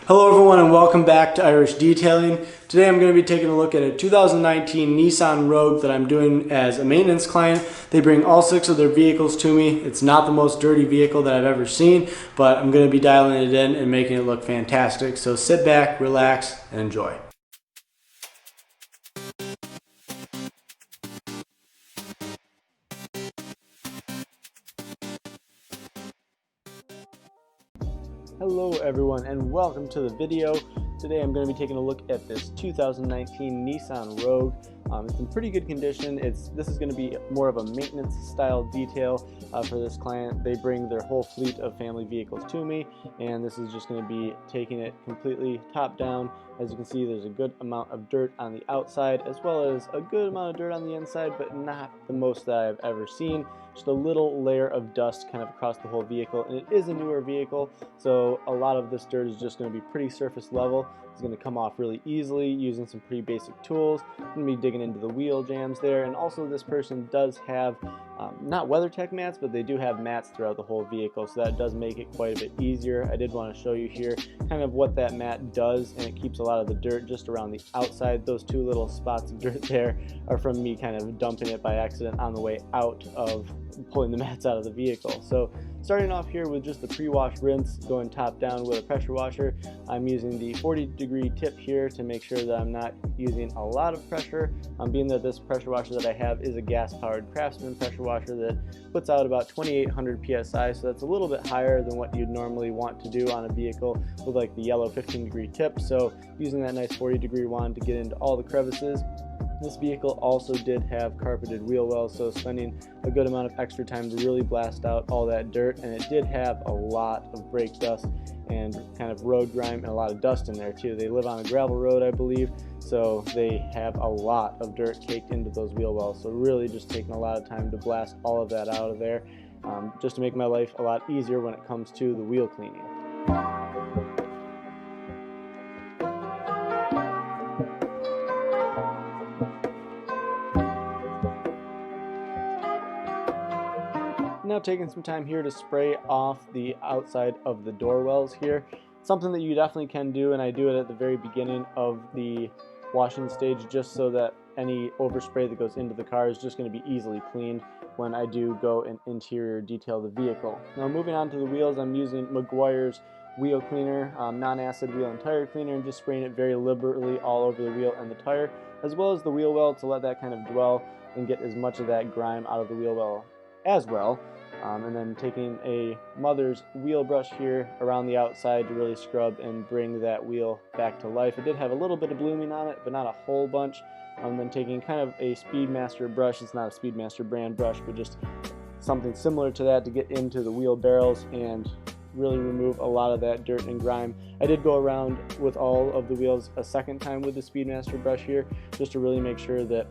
Hello everyone and welcome back to Irish Detailing. Today I'm going to be taking a look at a 2019 Nissan Rogue that I'm doing as a maintenance client. They bring all 6 of their vehicles to me. It's not the most dirty vehicle that I've ever seen, but I'm going to be dialing it in and making it look fantastic. So sit back, relax, and enjoy. Hello everyone and welcome to the video. Today I'm going to be taking a look at this 2019 Nissan Rogue. It's in pretty good condition. This is going to be more of a maintenance style detail for this client. They bring their whole fleet of family vehicles to me, and this is just going to be taking it completely top down. As you can see, there's a good amount of dirt on the outside as well as a good amount of dirt on the inside, but not the most that I've ever seen. Just a little layer of dust kind of across the whole vehicle, and it is a newer vehicle, so a lot of this dirt is just going to be pretty surface level. It's going to come off really easily using some pretty basic tools. I'm going to be digging into the wheel jams there, and also this person does have not WeatherTech mats, but they do have mats throughout the whole vehicle, so that does make it quite a bit easier. I did want to show you here kind of what that mat does, and it keeps a lot of the dirt just around the outside. Those 2 little spots of dirt there are from me kind of dumping it by accident on the way out of pulling the mats out of the vehicle. So starting off here with just the pre-wash rinse, going top down with a pressure washer. I'm using the 40-degree tip here to make sure that I'm not using a lot of pressure. Being that this pressure washer that I have is a gas-powered Craftsman pressure washer that puts out about 2,800 psi, so that's a little bit higher than what you'd normally want to do on a vehicle with like the yellow 15-degree tip. So using that nice 40-degree wand to get into all the crevices. This vehicle also did have carpeted wheel wells, so spending a good amount of extra time to really blast out all that dirt, and it did have a lot of brake dust and kind of road grime and a lot of dust in there too. They live on a gravel road, I believe, so they have a lot of dirt caked into those wheel wells, so really just taking a lot of time to blast all of that out of there, just to make my life a lot easier when it comes to the wheel cleaning. Now taking some time here to spray off the outside of the door wells here. Something that you definitely can do, and I do it at the very beginning of the washing stage just so that any overspray that goes into the car is just going to be easily cleaned when I do go and interior detail the vehicle. Now moving on to the wheels, I'm using Meguiar's wheel cleaner, non-acid wheel and tire cleaner, and just spraying it very liberally all over the wheel and the tire, as well as the wheel well, to let that kind of dwell and get as much of that grime out of the wheel well as well. And then taking a mother's wheel brush here around the outside to really scrub and bring that wheel back to life. It did have a little bit of blooming on it, but not a whole bunch. Then taking kind of a Speedmaster brush, it's not a Speedmaster brand brush, but just something similar to that to get into the wheel barrels and really remove a lot of that dirt and grime. I did go around with all of the wheels a second time with the Speedmaster brush here, just to really make sure that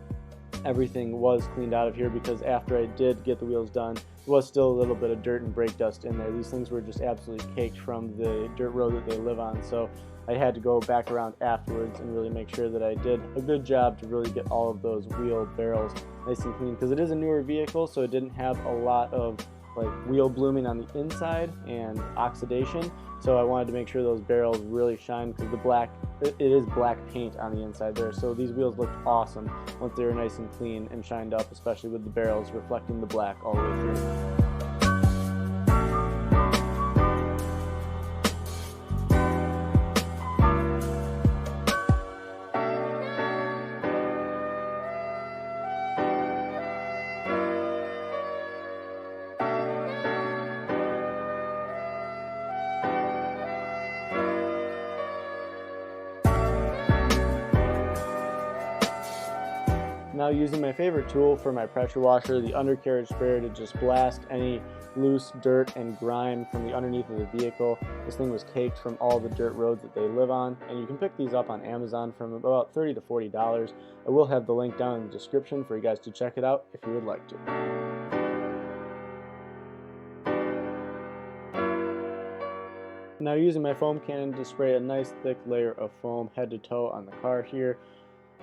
everything was cleaned out of here, because after I did get the wheels done, there was still a little bit of dirt and brake dust in there. These things were just absolutely caked from the dirt road that they live on, so I had to go back around afterwards and really make sure that I did a good job to really get all of those wheel barrels nice and clean, because it is a newer vehicle, so it didn't have a lot of like wheel blooming on the inside and oxidation, so I wanted to make sure those barrels really shine, because it is black paint on the inside there, so these wheels looked awesome once they were nice and clean and shined up, especially with the barrels reflecting the black all the way through. Now using my favorite tool for my pressure washer, the undercarriage sprayer, to just blast any loose dirt and grime from the underneath of the vehicle. This thing was caked from all the dirt roads that they live on, and you can pick these up on Amazon from about $30 to $40. I will have the link down in the description for you guys to check it out if you would like to. Now using my foam cannon to spray a nice thick layer of foam head to toe on the car here,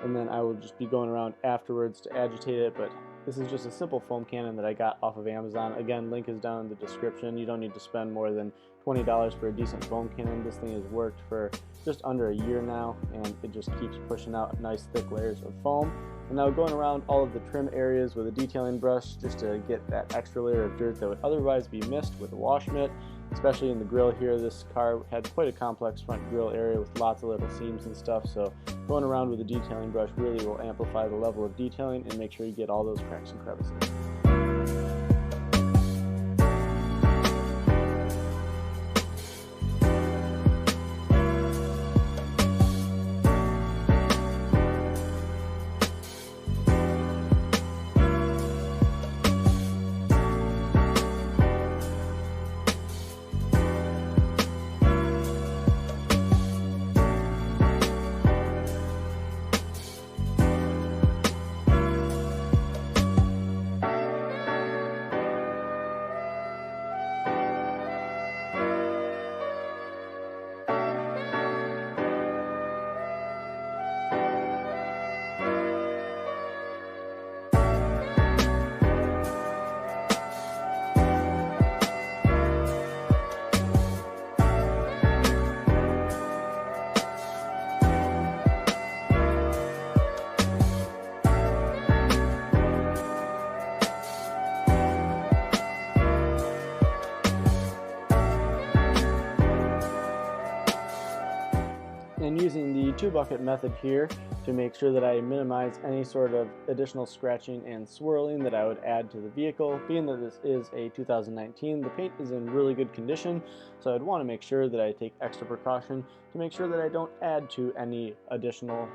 and then I will just be going around afterwards to agitate it, but This is just a simple foam cannon that I got off of Amazon. Again, link is down in the description. You don't need to spend more than $20 for a decent foam cannon. This thing has worked for just under a year now, and it just keeps pushing out nice thick layers of foam. And now going around all of the trim areas with a detailing brush just to get that extra layer of dirt that would otherwise be missed with a wash mitt, especially in the grill here. This car had quite a complex front grill area with lots of little seams and stuff, so going around with a detailing brush really will amplify the level of detailing and make sure you get all those cracks and crevices. And using the 2-bucket method here to make sure that I minimize any sort of additional scratching and swirling that I would add to the vehicle. Being that this is a 2019, the paint is in really good condition, so I'd want to make sure that I take extra precaution to make sure that I don't add to any additional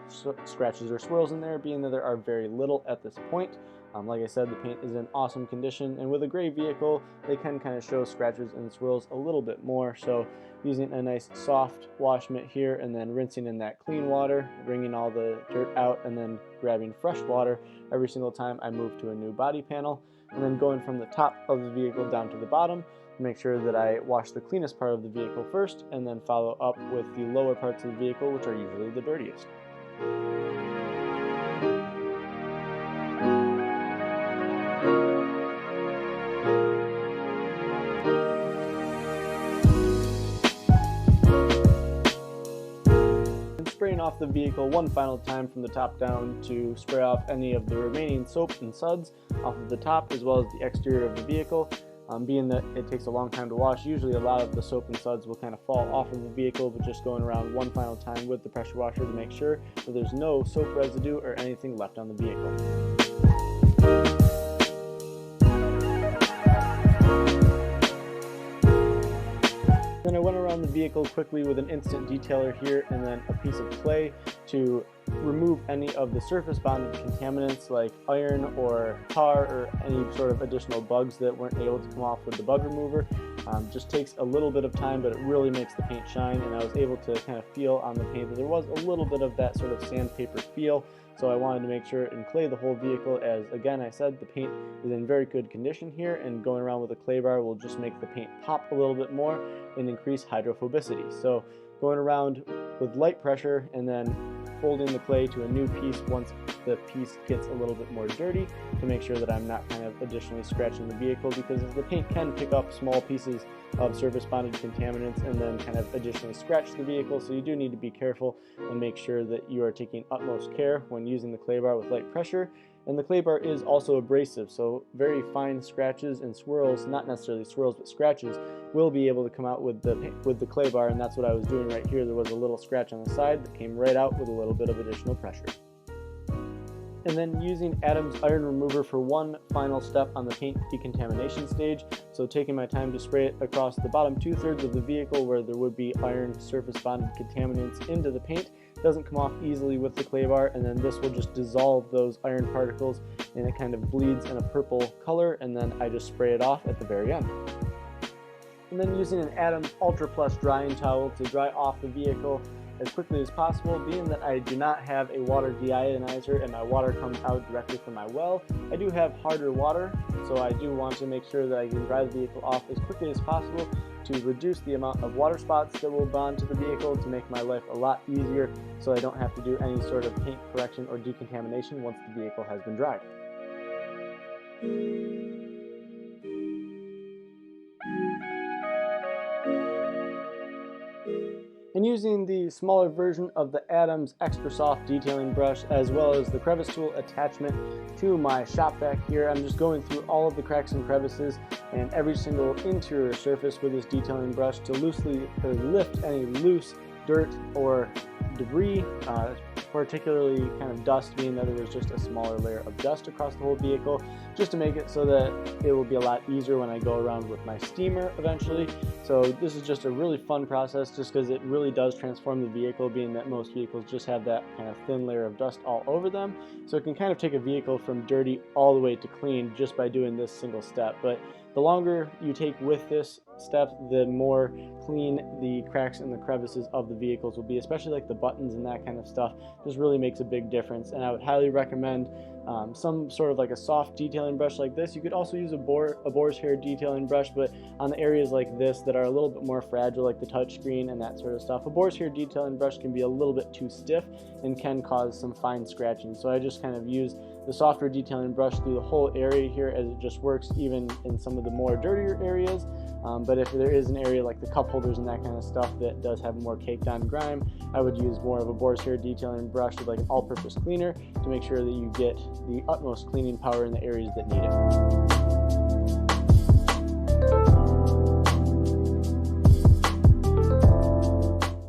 scratches or swirls in there, being that there are very little at this point. Like I said, the paint is in awesome condition, and with a gray vehicle, they can kind of show scratches and swirls a little bit more. So using a nice soft wash mitt here and then rinsing in that clean water, wringing all the dirt out, and then grabbing fresh water every single time I move to a new body panel, and then going from the top of the vehicle down to the bottom to make sure that I wash the cleanest part of the vehicle first, and then follow up with the lower parts of the vehicle, which are usually the dirtiest. Spraying off the vehicle one final time from the top down to spray off any of the remaining soap and suds off of the top as well as the exterior of the vehicle. Being that it takes a long time to wash, usually a lot of the soap and suds will kind of fall off of the vehicle, but just going around one final time with the pressure washer to make sure that there's no soap residue or anything left on the vehicle. Then I went around the vehicle quickly with an instant detailer here and then a piece of clay to remove any of the surface bonded contaminants like iron or tar or any sort of additional bugs that weren't able to come off with the bug remover. Just takes a little bit of time, but it really makes the paint shine, and I was able to kind of feel on the paint that there was a little bit of that sort of sandpaper feel. So I wanted to make sure and clay the whole vehicle, as again I said, the paint is in very good condition here, and going around with a clay bar will just make the paint pop a little bit more and increase hydrophobicity. So going around with light pressure and then folding the clay to a new piece once the piece gets a little bit more dirty to make sure that I'm not kind of additionally scratching the vehicle, because the paint can pick up small pieces of surface bonded contaminants and then kind of additionally scratch the vehicle. So you do need to be careful and make sure that you are taking utmost care when using the clay bar with light pressure. And the clay bar is also abrasive, so very fine scratches and swirls, not necessarily swirls but scratches, will be able to come out with the clay bar, and that's what I was doing right here. There was a little scratch on the side that came right out with a little bit of additional pressure. And then using Adam's iron remover for one final step on the paint decontamination stage. So taking my time to spray it across the bottom 2/3 of the vehicle where there would be iron surface bonded contaminants into the paint. It doesn't come off easily with the clay bar, and then this will just dissolve those iron particles and it kind of bleeds in a purple color, and then I just spray it off at the very end. And then using an Adam's Ultra Plus drying towel to dry off the vehicle as quickly as possible. Being that I do not have a water deionizer and my water comes out directly from my well, I do have harder water, so I do want to make sure that I can dry the vehicle off as quickly as possible to reduce the amount of water spots that will bond to the vehicle, to make my life a lot easier so I don't have to do any sort of paint correction or decontamination once the vehicle has been dried. And using the smaller version of the Adams Extra Soft detailing brush, as well as the crevice tool attachment to my shop vac here, I'm just going through all of the cracks and crevices and every single interior surface with this detailing brush to lift any loose dirt or debris, particularly kind of dust, being that there was just a smaller layer of dust across the whole vehicle, just to make it so that it will be a lot easier when I go around with my steamer eventually. So this is just a really fun process, just because it really does transform the vehicle, being that most vehicles just have that kind of thin layer of dust all over them. So it can kind of take a vehicle from dirty all the way to clean just by doing this single step. But the longer you take with this step, the more clean the cracks and the crevices of the vehicles will be, especially like the buttons and that kind of stuff. This really makes a big difference, and I would highly recommend some sort of like a soft detailing brush like this. You could also use a boar's hair detailing brush, but on the areas like this that are a little bit more fragile, like the touchscreen and that sort of stuff, a boar's hair detailing brush can be a little bit too stiff and can cause some fine scratching. So I just kind of use the softer detailing brush through the whole area here, as it just works even in some of the more dirtier areas. But if there is an area like the cup holders and that kind of stuff that does have more caked on grime, I would use more of a boar's hair detailing brush with like an all-purpose cleaner to make sure that you get the utmost cleaning power in the areas that need it.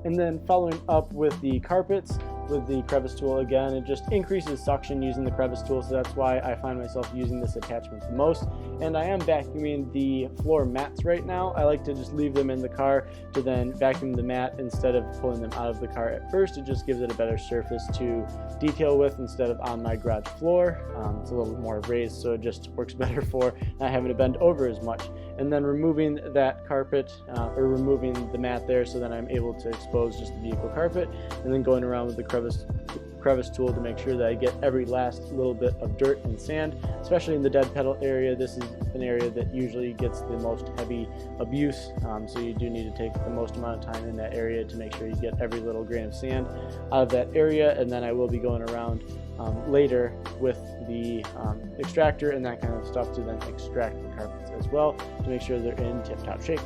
And then following up with the carpets, with the crevice tool again, it just increases suction using the crevice tool, so that's why I find myself using this attachment the most. And I am vacuuming the floor mats right now. I like to just leave them in the car to then vacuum the mat instead of pulling them out of the car at first. It just gives it a better surface to detail with instead of on my garage floor. It's a little more raised, so it just works better for not having to bend over as much. And then removing that carpet, or removing the mat there, so then I'm able to expose just the vehicle carpet, and then going around with the crevice tool to make sure that I get every last little bit of dirt and sand, especially in the dead pedal area. This is an area that usually gets the most heavy abuse, so you do need to take the most amount of time in that area to make sure you get every little grain of sand out of that area. And then I will be going around later with the extractor and that kind of stuff to then extract the carpets as well to make sure they're in tip-top shape.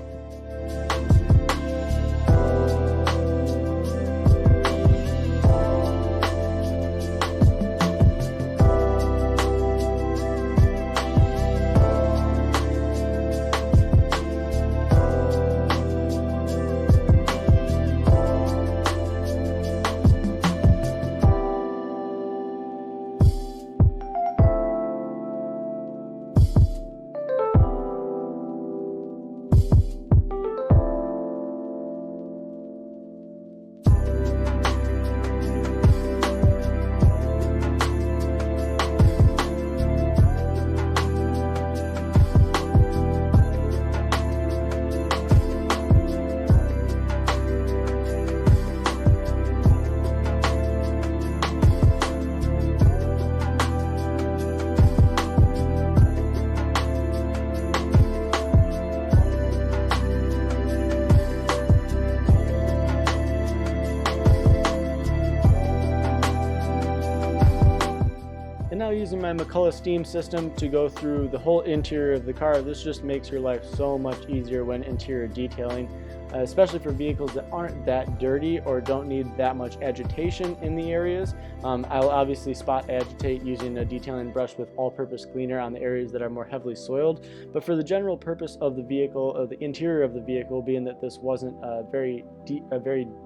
And now using my McCullough steam system to go through the whole interior of the car, this just makes your life so much easier when interior detailing, especially for vehicles that aren't that dirty or don't need that much agitation in the areas. I'll obviously spot agitate using a detailing brush with all-purpose cleaner on the areas that are more heavily soiled, but for the general purpose of the vehicle, of the interior of the vehicle, being that this wasn't a very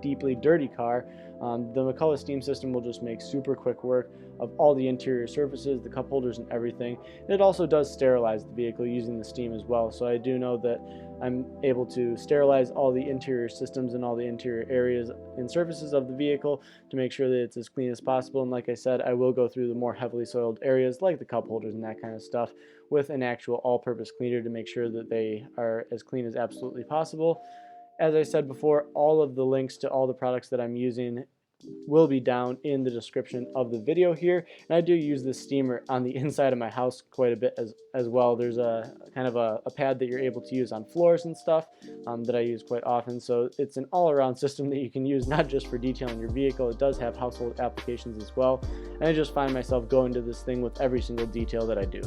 deeply dirty car, the McCullough steam system will just make super quick work of all the interior surfaces, the cup holders and everything. And it also does sterilize the vehicle using the steam as well, so I do know that I'm able to sterilize all the interior systems and all the interior areas and surfaces of the vehicle to make sure that it's as clean as possible. And like I said, I will go through the more heavily soiled areas like the cup holders and that kind of stuff with an actual all-purpose cleaner to make sure that they are as clean as absolutely possible. As I said before, all of the links to all the products that I'm using will be down in the description of the video here. And I do use this steamer on the inside of my house quite a bit as well. There's a kind of a pad that you're able to use on floors and stuff that I use quite often. So it's an all-around system that you can use not just for detailing your vehicle. It does have household applications as well. And I just find myself going to this thing with every single detail that I do.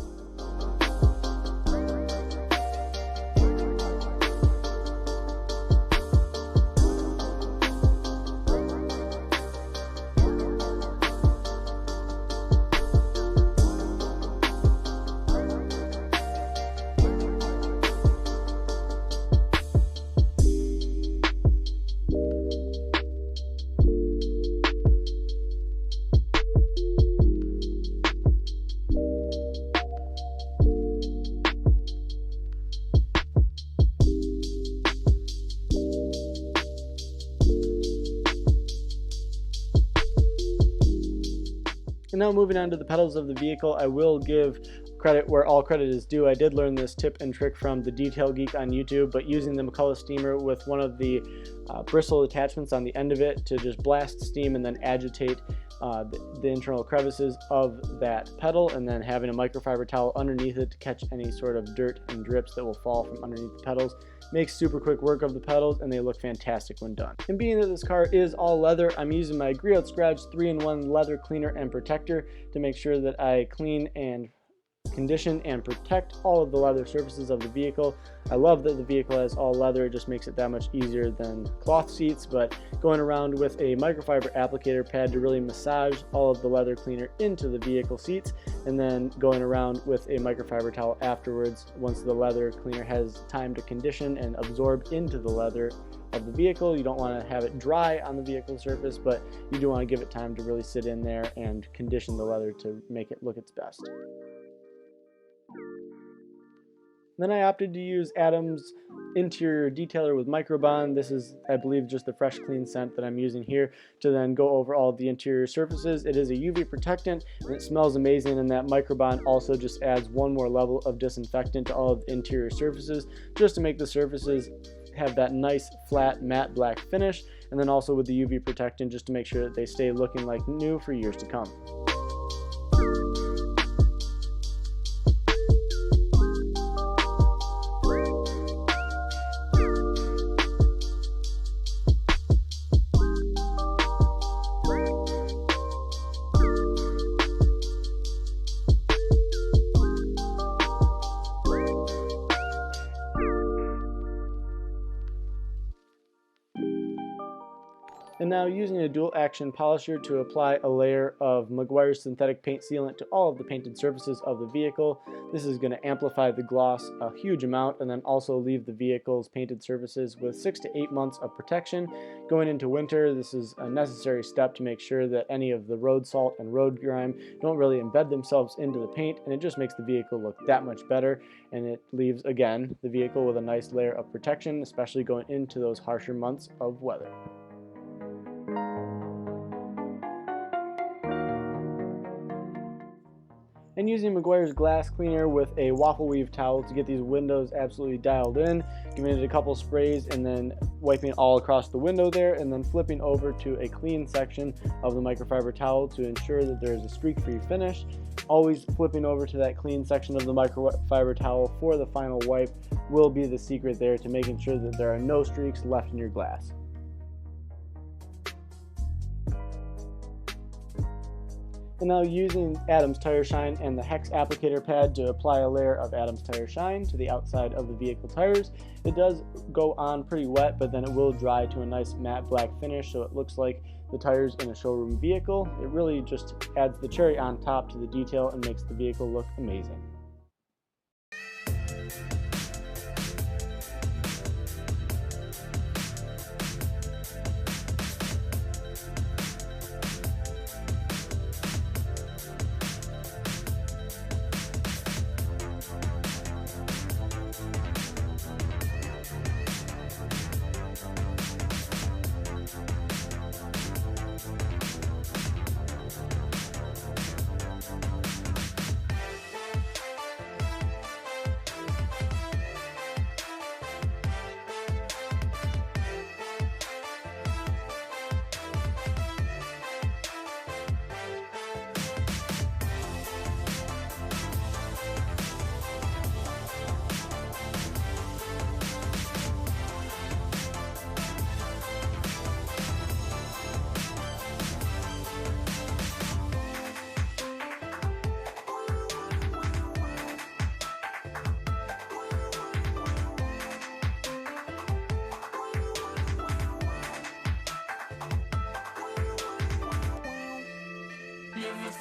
And now moving on to the pedals of the vehicle, I will give credit where all credit is due. I did learn this tip and trick from the Detail Geek on YouTube, but using the McCullough steamer with one of the bristle attachments on the end of it to just blast steam and then agitate the internal crevices of that pedal, and then having a microfiber towel underneath it to catch any sort of dirt and drips that will fall from underneath the pedals makes super quick work of the pedals, and they look fantastic when done. And being that this car is all leather, I'm using my Griot Scratch 3-in-1 leather cleaner and protector to make sure that I clean and condition and protect all of the leather surfaces of the vehicle. I love that the vehicle has all leather. It just makes it that much easier than cloth seats, but going around with a microfiber applicator pad to really massage all of the leather cleaner into the vehicle seats, and then going around with a microfiber towel afterwards once the leather cleaner has time to condition and absorb into the leather of the vehicle. You don't want to have it dry on the vehicle surface, but you do want to give it time to really sit in there and condition the leather to make it look its best. Then I opted to use Adam's interior detailer with Microbond. This is, I believe, just the fresh clean scent that I'm using here to then go over all of the interior surfaces. It is a UV protectant and it smells amazing, and that Microbond also just adds one more level of disinfectant to all of the interior surfaces just to make the surfaces have that nice flat matte black finish, and then also with the UV protectant just to make sure that they stay looking like new for years to come. And now using a dual action polisher to apply a layer of Meguiar's synthetic paint sealant to all of the painted surfaces of the vehicle. This is going to amplify the gloss a huge amount and then also leave the vehicle's painted surfaces with 6 to 8 months of protection. Going into winter, this is a necessary step to make sure that any of the road salt and road grime don't really embed themselves into the paint, and it just makes the vehicle look that much better, and it leaves, again, the vehicle with a nice layer of protection, especially going into those harsher months of weather. And using Meguiar's glass cleaner with a waffle weave towel to get these windows absolutely dialed in, giving it a couple sprays and then wiping all across the window there, and then flipping over to a clean section of the microfiber towel to ensure that there is a streak-free finish. Always flipping over to that clean section of the microfiber towel for the final wipe will be the secret there to making sure that there are no streaks left in your glass. And now using Adam's Tire Shine and the Hex applicator pad to apply a layer of Adam's Tire Shine to the outside of the vehicle tires. It does go on pretty wet, but then it will dry to a nice matte black finish, so it looks like the tires in a showroom vehicle. It really just adds the cherry on top to the detail and makes the vehicle look amazing.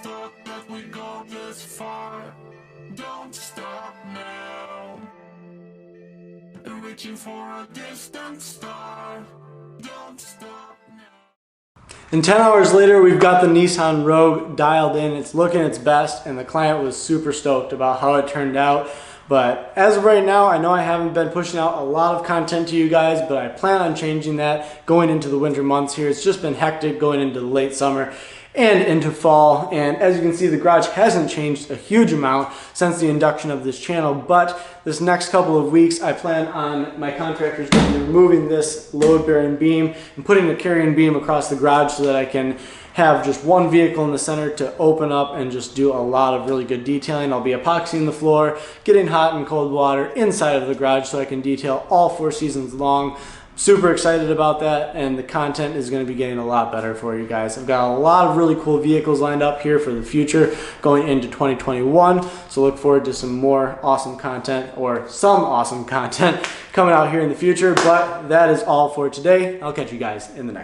Thought that we go this far. Don't stop now. Reaching for a distant star. Don't stop now. And 10 hours later, we've got the Nissan Rogue dialed in. It's looking its best, and the client was super stoked about how it turned out. But as of right now, I know I haven't been pushing out a lot of content to you guys, but I plan on changing that going into the winter months here. It's just been hectic going into the late summer. and into fall. And as you can see, the garage hasn't changed a huge amount since the induction of this channel, but this next couple of weeks I plan on my contractors going to be removing this load-bearing beam and putting a carrying beam across the garage so that I can have just one vehicle in the center to open up and just do a lot of really good detailing. I'll be epoxying the floor, getting hot and cold water inside of the garage so I can detail all 4 seasons long. Super excited about that, and the content is going to be getting a lot better for you guys. I've got a lot of really cool vehicles lined up here for the future going into 2021, so look forward to some more awesome content, or some awesome content coming out here in the future. But that is all for today. I'll catch you guys in the next